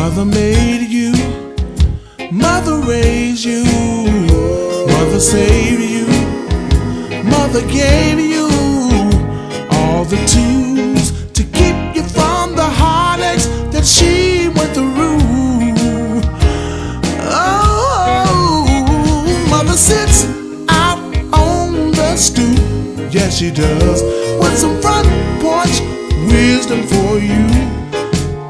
Mother made you, mother raised you, mother saved you, mother gave you all the tools to keep you from the heartaches that she went through. Oh, mother sits out on the stoop, yes she does, with some front porch wisdom for you.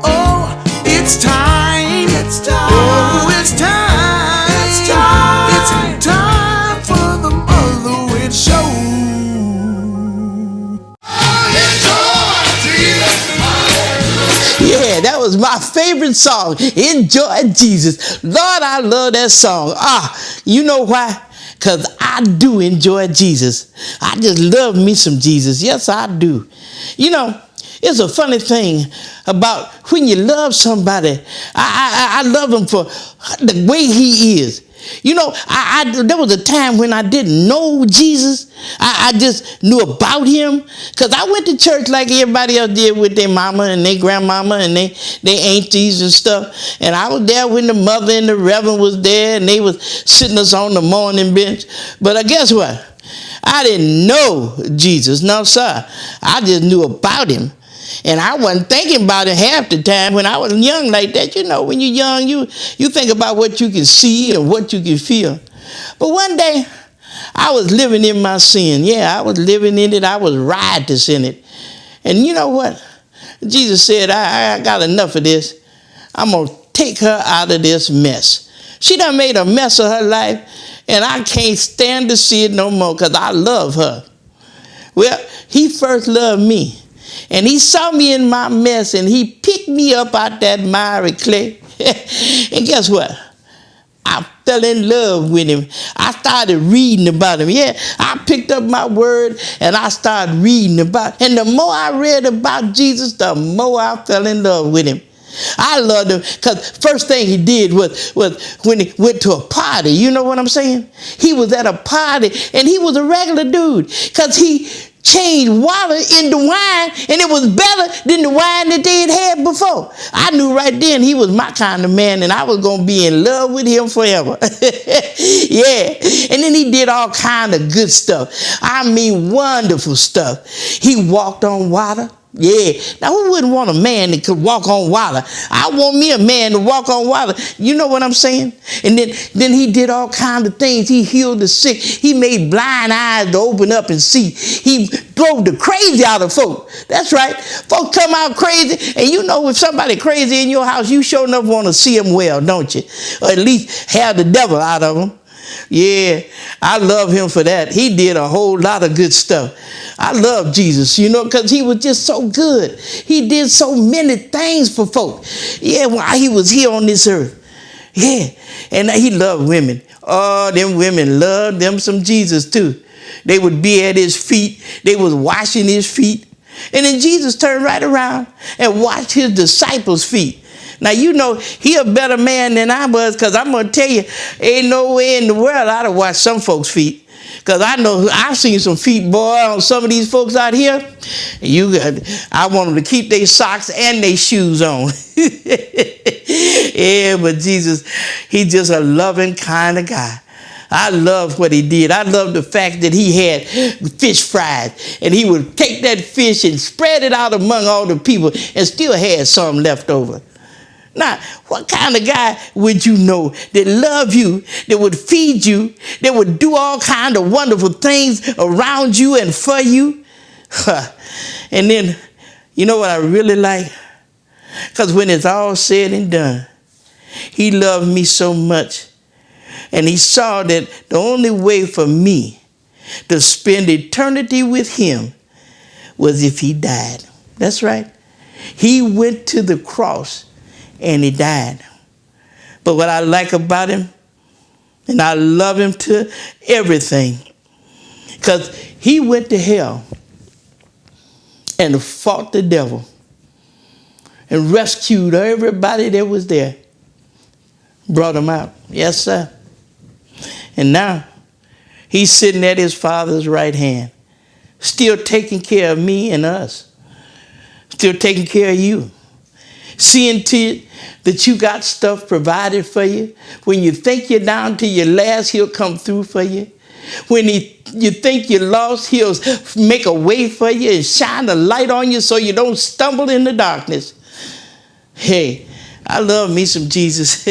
Oh, it's time, it's time, oh, it's time, it's time, it's time for the mother with show. Yeah, that was my favorite song, Enjoy Jesus. Lord, I love that song. You know why? Because I do enjoy Jesus. I just love me some Jesus. Yes, I do. You know, it's a funny thing about when you love somebody. I love him for the way he is. You know, there was a time when I didn't know Jesus. I just knew about him because I went to church like everybody else did with their mama and their grandmama and their aunties and stuff. And I was there when the mother and the reverend was there and they was sitting us on the morning bench. But guess what? I didn't know Jesus. No, sir. I just knew about him. And I wasn't thinking about it half the time when I was young like that. You know, when you're young, you think about what you can see and what you can feel. But one day, I was living in my sin. Yeah, I was living in it. I was riotous in it. And you know what? Jesus said, I got enough of this. I'm going to take her out of this mess. She done made a mess of her life, and I can't stand to see it no more because I love her. Well, he first loved me. And he saw me in my mess, and he picked me up out that miry clay. And guess what? I fell in love with him. I started reading about him. Yeah, I picked up my word, and I started reading about him. And the more I read about Jesus, the more I fell in love with him. I loved him because first thing he did was when he went to a party. You know what I'm saying? He was at a party, and he was a regular dude because he changed water into wine, and it was better than the wine that they had before. I knew right then he was my kind of man, and I was going to be in love with him forever. Yeah. And then he did all kind of good stuff. I mean, wonderful stuff. He walked on water. Yeah. Now, who wouldn't want a man that could walk on water? I want me a man to walk on water. You know what I'm saying? And then he did all kinds of things. He healed the sick. He made blind eyes to open up and see. He drove the crazy out of folk. That's right. Folks come out crazy. And you know, if somebody crazy in your house, you sure enough want to see them well, don't you? Or at least have the devil out of them. Yeah, I love him for that. He did a whole lot of good stuff. I love Jesus, you know, because he was just so good. He did so many things for folk. Yeah, while he was here on this earth. Yeah, and he loved women. Oh, them women loved them some Jesus too. They would be at his feet. They was washing his feet. And then Jesus turned right around and washed his disciples' feet. Now, you know, he a better man than I was, because I'm going to tell you, ain't no way in the world I'd have washed some folks' feet. Because I know I've seen some feet, boy, on some of these folks out here. I want them to keep their socks and their shoes on. Yeah, but Jesus, he's just a loving kind of guy. I love what he did. I love the fact that he had fish fries, and he would take that fish and spread it out among all the people and still had some left over. Now, what kind of guy would you know that love you, that would feed you, that would do all kind of wonderful things around you and for you? And then, you know what I really like? Because when it's all said and done, he loved me so much. And he saw that the only way for me to spend eternity with him was if he died. That's right. He went to the cross and he died. But what I like about him, and I love him to everything, because he went to hell and fought the devil and rescued everybody that was there. Brought him out. Yes, sir. And now he's sitting at his Father's right hand, still taking care of me and us, still taking care of you, seeing to it that you got stuff provided for you. When you think you're down to your last, he'll come through for you. When you think you're lost, he'll make a way for you and shine a light on you so you don't stumble in the darkness. Hey, I love me some Jesus,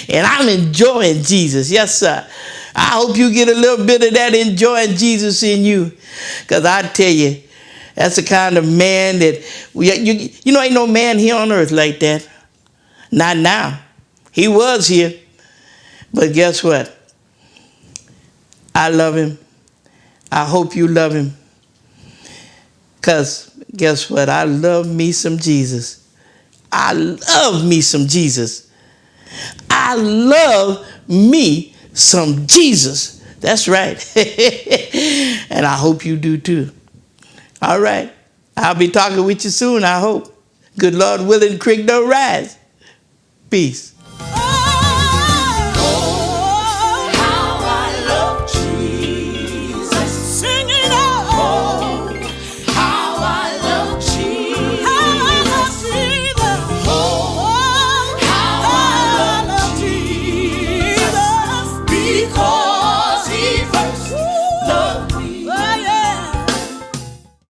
and I'm enjoying Jesus. Yes, sir. I hope you get a little bit of that enjoying Jesus in you, because I tell you, that's the kind of man that, ain't no man here on earth like that. Not now. He was here, but guess what? I love him. I hope you love him, because guess what? I love me some Jesus. I love me some Jesus. I love me some Jesus. That's right. And I hope you do too. All right. I'll be talking with you soon, I hope. Good Lord willing, creek don't rise. Peace.